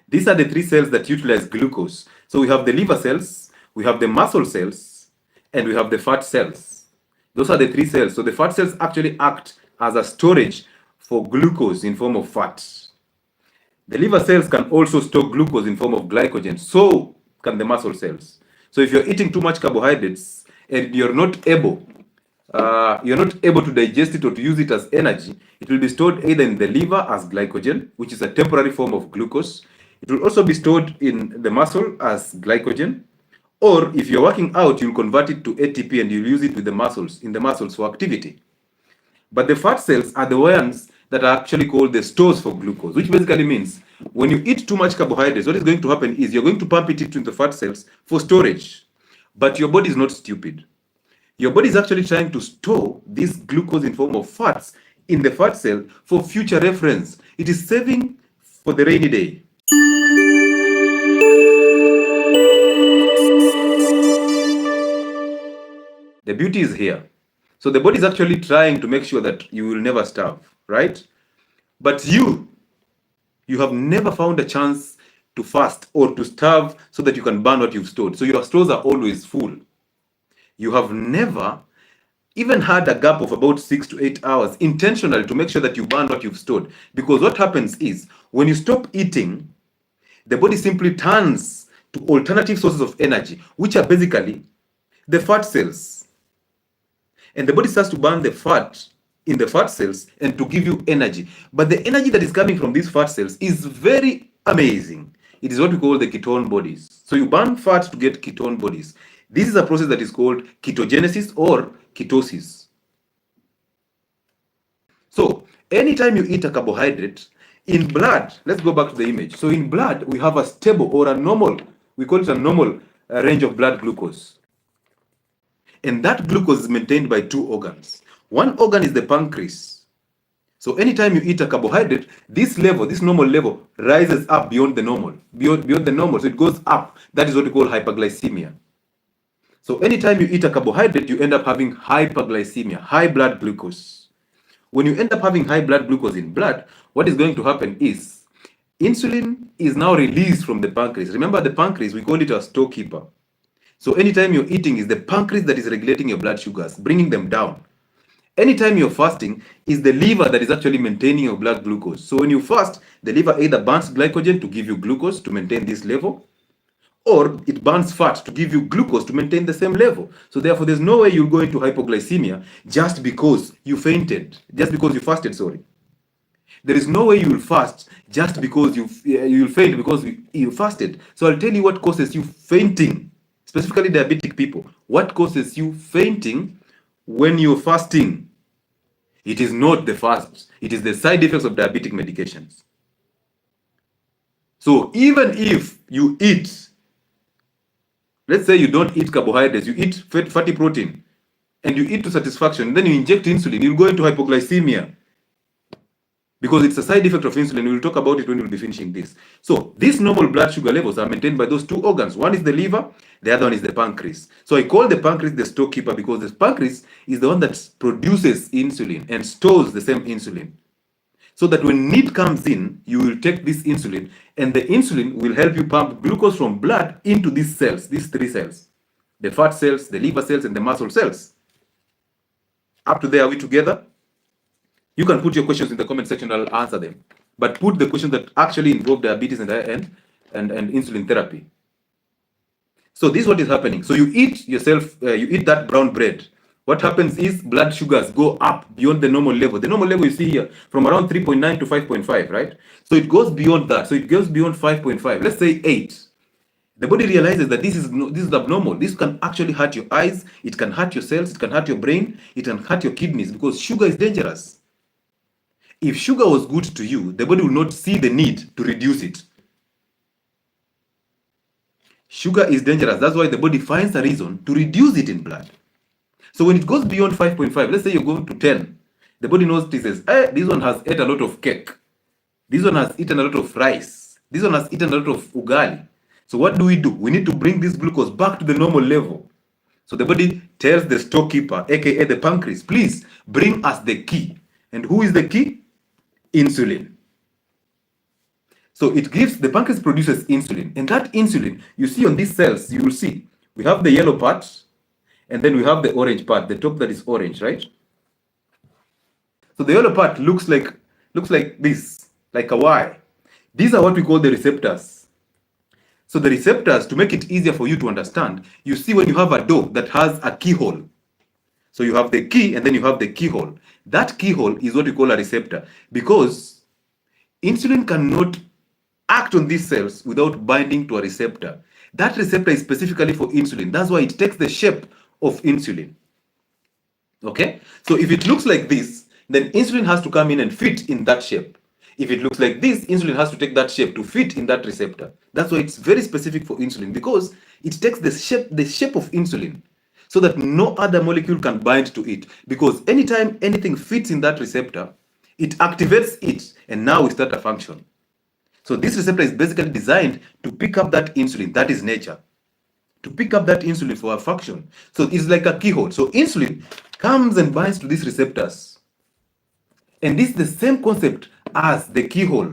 These are the three cells that utilize glucose. So we have the liver cells, we have the muscle cells, and we have the fat cells. Those are the three cells. So the fat cells actually act as a storage for glucose in form of fat. The liver cells can also store glucose in form of glycogen. So can the muscle cells. So if you're eating too much carbohydrates and you're not able to digest it or to use it as energy, it will be stored either in the liver as glycogen, which is a temporary form of glucose. It will also be stored in the muscle as glycogen, or if you're working out, you'll convert it to ATP and you'll use it with the muscles, in the muscles for activity. But the fat cells are the ones that are actually called the stores for glucose, which basically means when you eat too much carbohydrates, what is going to happen is you're going to pump it into the fat cells for storage. But your body is not stupid. Your body is actually trying to store this glucose in form of fats in the fat cell for future reference. It is saving for the rainy day. The beauty is here. So the body is actually trying to make sure that you will never starve, right? But you have never found a chance to fast or to starve so that you can burn what you've stored. So your stores are always full. You have never even had a gap of about 6 to 8 hours intentionally to make sure that you burn what you've stored. Because what happens is when you stop eating, the body simply turns to alternative sources of energy, which are basically the fat cells. And the body starts to burn the fat in the fat cells and to give you energy. But the energy that is coming from these fat cells is very amazing. It is what we call the ketone bodies. So you burn fat to get ketone bodies. This is a process that is called ketogenesis or ketosis. So anytime you eat a carbohydrate, in blood, let's go back to the image. So in blood, we have a stable or a normal, we call it a normal range of blood glucose. And that glucose is maintained by two organs. One organ is the pancreas. So anytime you eat a carbohydrate, this level, this normal level, rises up beyond the normal, beyond the normal. So it goes up. That is what we call hyperglycemia. So anytime you eat a carbohydrate, you end up having hyperglycemia, high blood glucose. When you end up having high blood glucose in blood, what is going to happen is insulin is now released from the pancreas. Remember the pancreas, we call it a storekeeper. So anytime you're eating, is the pancreas that is regulating your blood sugars, bringing them down. Anytime you're fasting, is the liver that is actually maintaining your blood glucose. So when you fast, the liver either burns glycogen to give you glucose to maintain this level, or it burns fat to give you glucose to maintain the same level. So therefore, there's no way you'll go into hypoglycemia just because you fainted, just because you fasted, sorry. There is no way you will fast just because you'll faint because you fasted. So I'll tell you what causes you fainting, specifically diabetic people. What causes you fainting when you're fasting? It is not the fast. It is the side effects of diabetic medications. So even if you eat, let's say you don't eat carbohydrates, you eat fatty protein, and you eat to satisfaction, then you inject insulin, you'll go into hypoglycemia. Because it's a side effect of insulin. We'll talk about it when we'll be finishing this. So these normal blood sugar levels are maintained by those two organs. One is the liver, the other one is the pancreas. So I call the pancreas the storekeeper because the pancreas is the one that produces insulin and stores the same insulin. So that when need comes in, you will take this insulin and the insulin will help you pump glucose from blood into these cells, these three cells. The fat cells, the liver cells, and the muscle cells. Up to there, are we together? You can put your questions in the comment section, I'll answer them. But put the questions that actually involve diabetes and insulin therapy. So this is what is happening. So you eat you eat that brown bread. What happens is blood sugars go up beyond the normal level. The normal level you see here from around 3.9 to 5.5, right? So it goes beyond that. So it goes beyond 5.5. Let's say 8. The body realizes that this is abnormal. This can actually hurt your eyes. It can hurt your cells. It can hurt your brain. It can hurt your kidneys because sugar is dangerous. If sugar was good to you, the body will not see the need to reduce it. Sugar is dangerous. That's why the body finds a reason to reduce it in blood. So when it goes beyond 5.5, let's say you're going to 10, the body notices, this one has ate a lot of cake. This one has eaten a lot of rice. This one has eaten a lot of ugali. So what do? We need to bring this glucose back to the normal level. So the body tells the storekeeper, aka the pancreas, please bring us the key. And who is the key? Insulin. So it gives, the pancreas produces insulin, and that insulin, you see on these cells, you will see, we have the yellow part, and then we have the orange part, the top that is orange, right? So the yellow part looks like this, like a Y. These are what we call the receptors. So the receptors, to make it easier for you to understand, you see when you have a door that has a keyhole. So you have the key and then you have the keyhole. That keyhole is what we call a receptor, because insulin cannot act on these cells without binding to a receptor. That receptor is specifically for insulin. That's why it takes the shape of insulin. Okay? So if it looks like this, then insulin has to come in and fit in that shape. If it looks like this, insulin has to take that shape to fit in that receptor. That's why it's very specific for insulin, because it takes the shape of insulin, so that no other molecule can bind to it. Because anytime anything fits in that receptor, it activates it, and now we start a function. So this receptor is basically designed to pick up that insulin. That is nature, to pick up that insulin for a function. So it's like a keyhole. So insulin comes and binds to these receptors. And this is the same concept as the keyhole.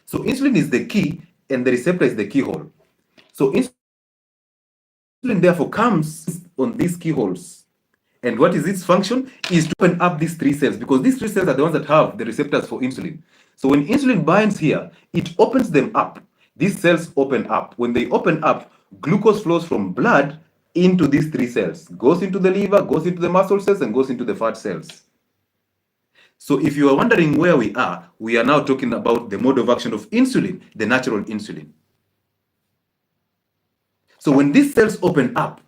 So insulin is the key and the receptor is the keyhole. So insulin therefore comes on these keyholes. And what is its function? Is to open up these three cells, because these three cells are the ones that have the receptors for insulin. So when insulin binds here, it opens them up. These cells open up. When they open up, glucose flows from blood into these three cells, goes into the liver, goes into the muscle cells, and goes into the fat cells. So if you are wondering where we are now talking about the mode of action of insulin, the natural insulin. So when these cells open up,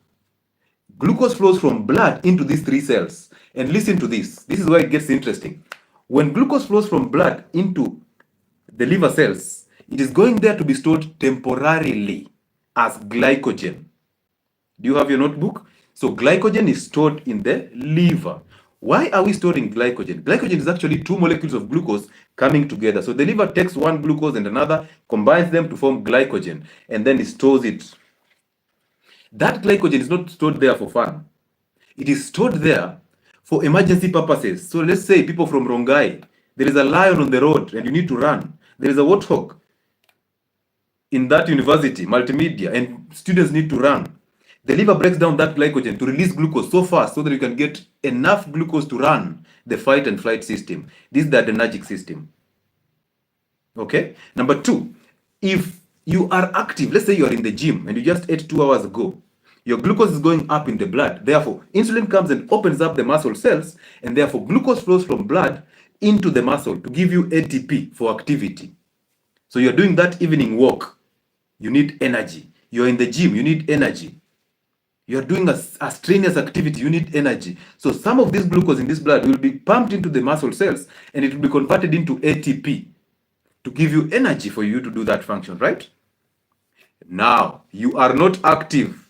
glucose flows from blood into these three cells. And listen to this. This is where it gets interesting. When glucose flows from blood into the liver cells, it is going there to be stored temporarily as glycogen. Do you have your notebook? So glycogen is stored in the liver. Why are we storing glycogen? Glycogen is actually two molecules of glucose coming together. So the liver takes one glucose and another, combines them to form glycogen, and then it stores it. That glycogen is not stored there for fun. It is stored there for emergency purposes. So let's say people from Rongai, there is a lion on the road and you need to run. There is a warthog in that university, multimedia, and students need to run. The liver breaks down that glycogen to release glucose so fast so that you can get enough glucose to run the fight and flight system. This is the adrenergic system. Okay? Number two, if you are active, let's say you are in the gym and you just ate 2 hours ago, your glucose is going up in the blood. Therefore, insulin comes and opens up the muscle cells, and therefore glucose flows from blood into the muscle to give you ATP for activity. So you're doing that evening walk, you need energy. You're in the gym, you need energy. You're doing a strenuous activity, you need energy. So some of this glucose in this blood will be pumped into the muscle cells and it will be converted into ATP to give you energy for you to do that function, right? Now, you are not active.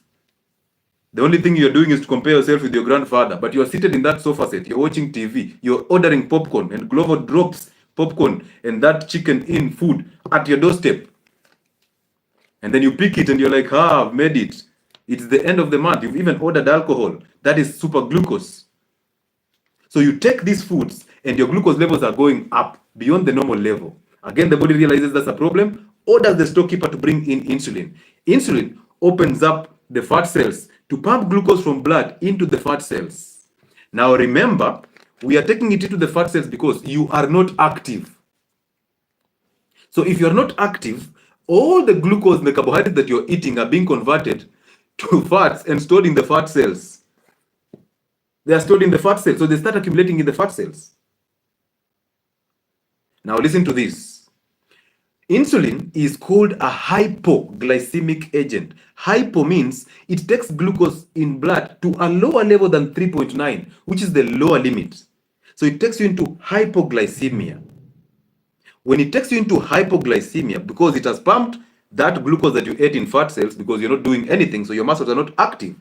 The only thing you're doing is to compare yourself with your grandfather, but you're seated in that sofa set, you're watching TV, you're ordering popcorn, and Glover drops popcorn and that chicken in food at your doorstep. And then you pick it and you're like, I've made it. It's the end of the month. You've even ordered alcohol. That is super glucose. So you take these foods and your glucose levels are going up beyond the normal level. Again, the body realizes that's a problem, orders the storekeeper to bring in insulin. Insulin opens up the fat cells to pump glucose from blood into the fat cells. Now remember, we are taking it into the fat cells because you are not active. So if you are not active, all the glucose and the carbohydrates that you're eating are being converted to fats and stored in the fat cells. They are stored in the fat cells, so they start accumulating in the fat cells. Now listen to this. Insulin is called a hypoglycemic agent. Hypo means it takes glucose in blood to a lower level than 3.9, which is the lower limit. So it takes you into hypoglycemia. When it takes you into hypoglycemia, because it has pumped that glucose that you ate in fat cells because you're not doing anything, so your muscles are not active,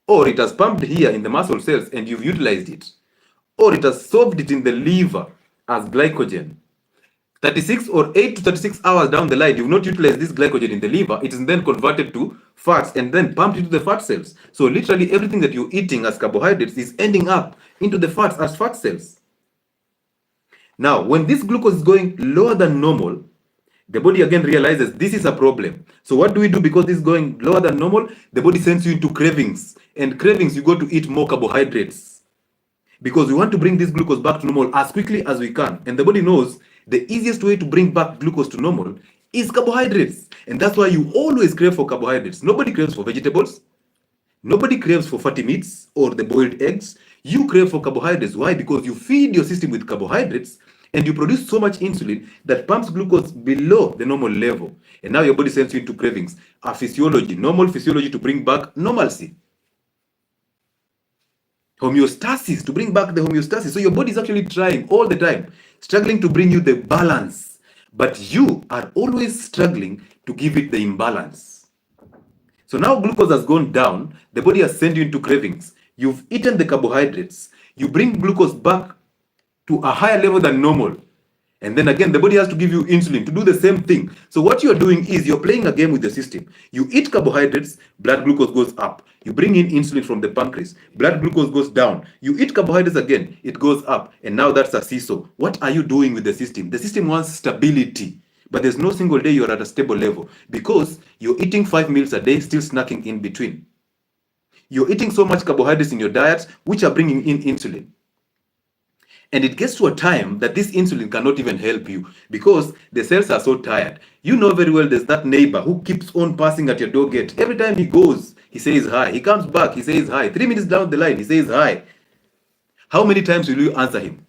or it has pumped here in the muscle cells and you've utilized it, or it has solved it in the liver as glycogen. 36 or 8 to 36 hours down the line, you've not utilized this glycogen in the liver, it is then converted to fats and then pumped into the fat cells. So literally everything that you're eating as carbohydrates is ending up into the fats as fat cells. Now, when this glucose is going lower than normal, The body again realizes this is a problem. So what do we do because this is going lower than normal? The body sends you into cravings. And cravings, you go to eat more carbohydrates. Because we want to bring this glucose back to normal as quickly as we can. And the body knows the easiest way to bring back glucose to normal is carbohydrates. And that's why you always crave for carbohydrates. Nobody craves for vegetables. Nobody craves for fatty meats or the boiled eggs. You crave for carbohydrates. Why? Because you feed your system with carbohydrates and you produce so much insulin that pumps glucose below the normal level. And now your body sends you into cravings, a physiology, normal physiology to bring back normalcy. Homeostasis, to bring back the homeostasis. So your body is actually trying all the time, struggling to bring you the balance. But you are always struggling to give it the imbalance. So now glucose has gone down, the body has sent you into cravings. You've eaten the carbohydrates, you bring glucose back to a higher level than normal. And then again, the body has to give you insulin to do the same thing. So what you're doing is you're playing a game with the system. You eat carbohydrates, blood glucose goes up. You bring in insulin from the pancreas, blood glucose goes down. You eat carbohydrates again, it goes up. And now that's a seesaw. What are you doing with the system? The system wants stability. But there's no single day you're at a stable level because you're eating 5 meals a day, still snacking in between. You're eating so much carbohydrates in your diet, which are bringing in insulin. And it gets to a time that this insulin cannot even help you because the cells are so tired. You know very well there's that neighbor who keeps on passing at your door gate. Every time he goes, he says hi. He comes back, he says hi. 3 minutes down the line, he says hi. How many times will you answer him?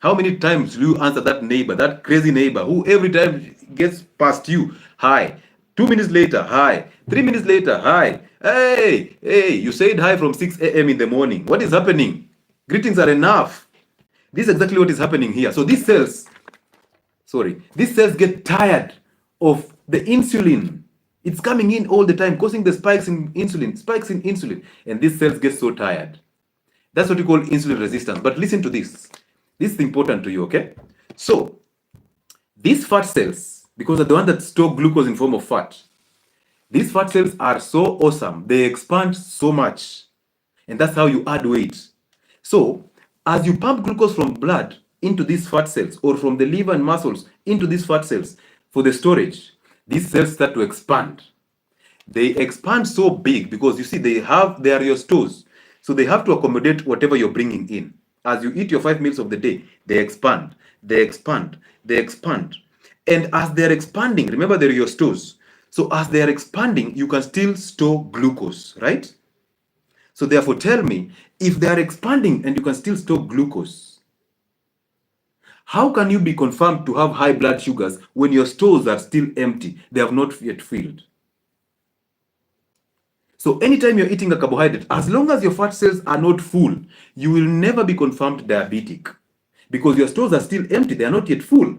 How many times will you answer that neighbor, that crazy neighbor who every time gets past you, hi. 2 minutes later, hi. 3 minutes later, hi. Hey, you said hi from 6 a.m. in the morning. What is happening? Greetings are enough. This is exactly what is happening here. So these cells get tired of the insulin. It's coming in all the time, causing the spikes in insulin. And these cells get so tired. That's what we call insulin resistance. But listen to this. This is important to you, okay? So these fat cells, because they're the ones that store glucose in form of fat, these fat cells are so awesome. They expand so much. And that's how you add weight. So, as you pump glucose from blood into these fat cells or from the liver and muscles into these fat cells for the storage, these cells start to expand. They expand so big because you see they are your stores. So they have to accommodate whatever you're bringing in. As you eat your 5 meals of the day, they expand. And as they're expanding, remember they're your stores. So as they're expanding, you can still store glucose, right? So therefore, tell me, if they are expanding and you can still store glucose, how can you be confirmed to have high blood sugars when your stores are still empty? They have not yet filled. So anytime you're eating a carbohydrate, as long as your fat cells are not full, you will never be confirmed diabetic because your stores are still empty. They are not yet full.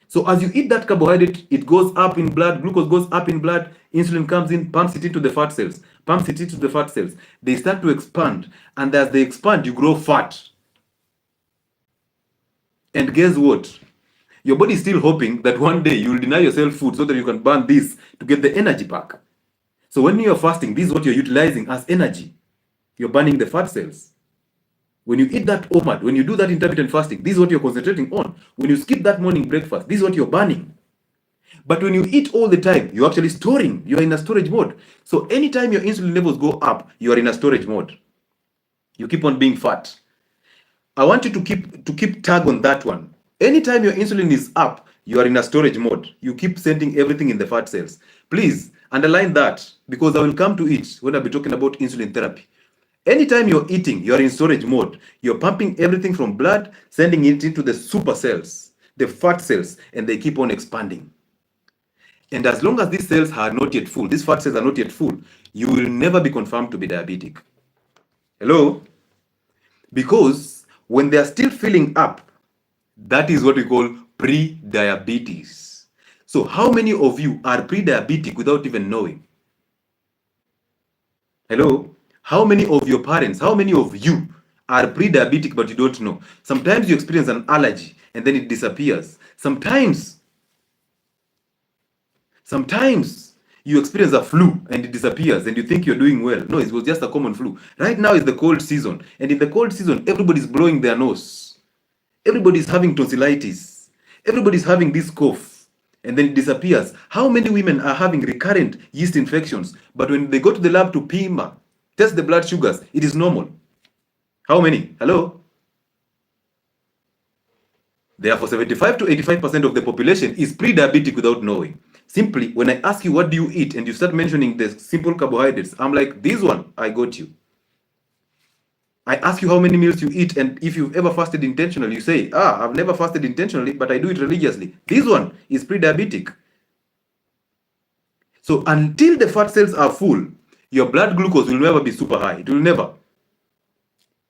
So as you eat that carbohydrate, it goes up in blood, glucose goes up in blood, insulin comes in, pumps it into the fat cells. They start to expand. And as they expand, you grow fat. And guess what? Your body is still hoping that one day you will deny yourself food so that you can burn this to get the energy back. So when you're fasting, this is what you're utilizing as energy. You're burning the fat cells. When you eat that OMAD, when you do that intermittent fasting, this is what you're concentrating on. When you skip that morning breakfast, this is what you're burning. But when you eat all the time, you're actually storing. You're in a storage mode. So anytime your insulin levels go up, you are in a storage mode. You keep on being fat. I want you to keep tag on that one. Anytime your insulin is up, you are in a storage mode. You keep sending everything in the fat cells. Please underline that because I will come to it when I'll be talking about insulin therapy. Anytime you're eating, you're in storage mode. You're pumping everything from blood, sending it into the super cells, the fat cells, and they keep on expanding. And as long as these cells are not yet full, these fat cells are not yet full, you will never be confirmed to be diabetic. Hello? Because when they are still filling up, that is what we call pre-diabetes. So how many of you are pre-diabetic without even knowing? Hello? How many of your parents, how many of you are pre-diabetic but you don't know? Sometimes you experience an allergy and then it disappears. Sometimes you experience a flu and it disappears and you think you're doing well. No, it was just a common flu. Right now is the cold season. And in the cold season, everybody's blowing their nose. Everybody's having tonsillitis. Everybody's having this cough and then it disappears. How many women are having recurrent yeast infections, but when they go to the lab to PIMA, test the blood sugars, it is normal? How many? Hello? Therefore, 75 to 85% of the population is pre-diabetic without knowing. Simply, when I ask you what do you eat and you start mentioning the simple carbohydrates, I'm like, this one, I got you. I ask you how many meals you eat, and if you've ever fasted intentionally, you say, I've never fasted intentionally, but I do it religiously. This one is pre-diabetic. So until the fat cells are full, your blood glucose will never be super high. It will never.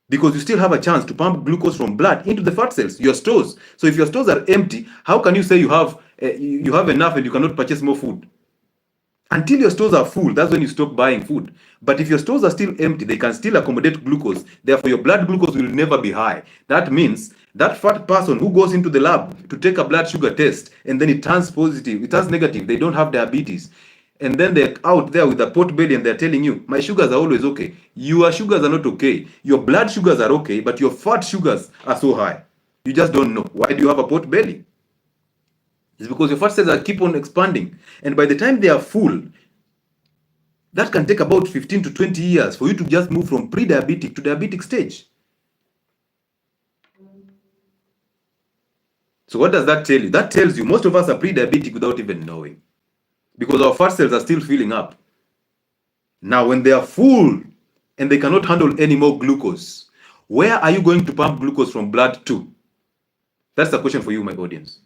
Because you still have a chance to pump glucose from blood into the fat cells, your stores. So if your stores are empty, how can you say you have enough and you cannot purchase more food? Until your stores are full, that's when you stop buying food. But if your stores are still empty, they can still accommodate glucose. Therefore, your blood glucose will never be high. That means that fat person who goes into the lab to take a blood sugar test and then it turns positive, it turns negative, they don't have diabetes. And then they're out there with a pot belly and they're telling you, my sugars are always okay. Your sugars are not okay. Your blood sugars are okay, but your fat sugars are so high. You just don't know. Why do you have a pot belly? It's because your fat cells are keep on expanding. And by the time they are full, that can take about 15 to 20 years for you to just move from pre-diabetic to diabetic stage. So what does that tell you? That tells you most of us are pre-diabetic without even knowing, because our fat cells are still filling up. Now, when they are full and they cannot handle any more glucose, where are you going to pump glucose from blood to? That's the question for you, my audience.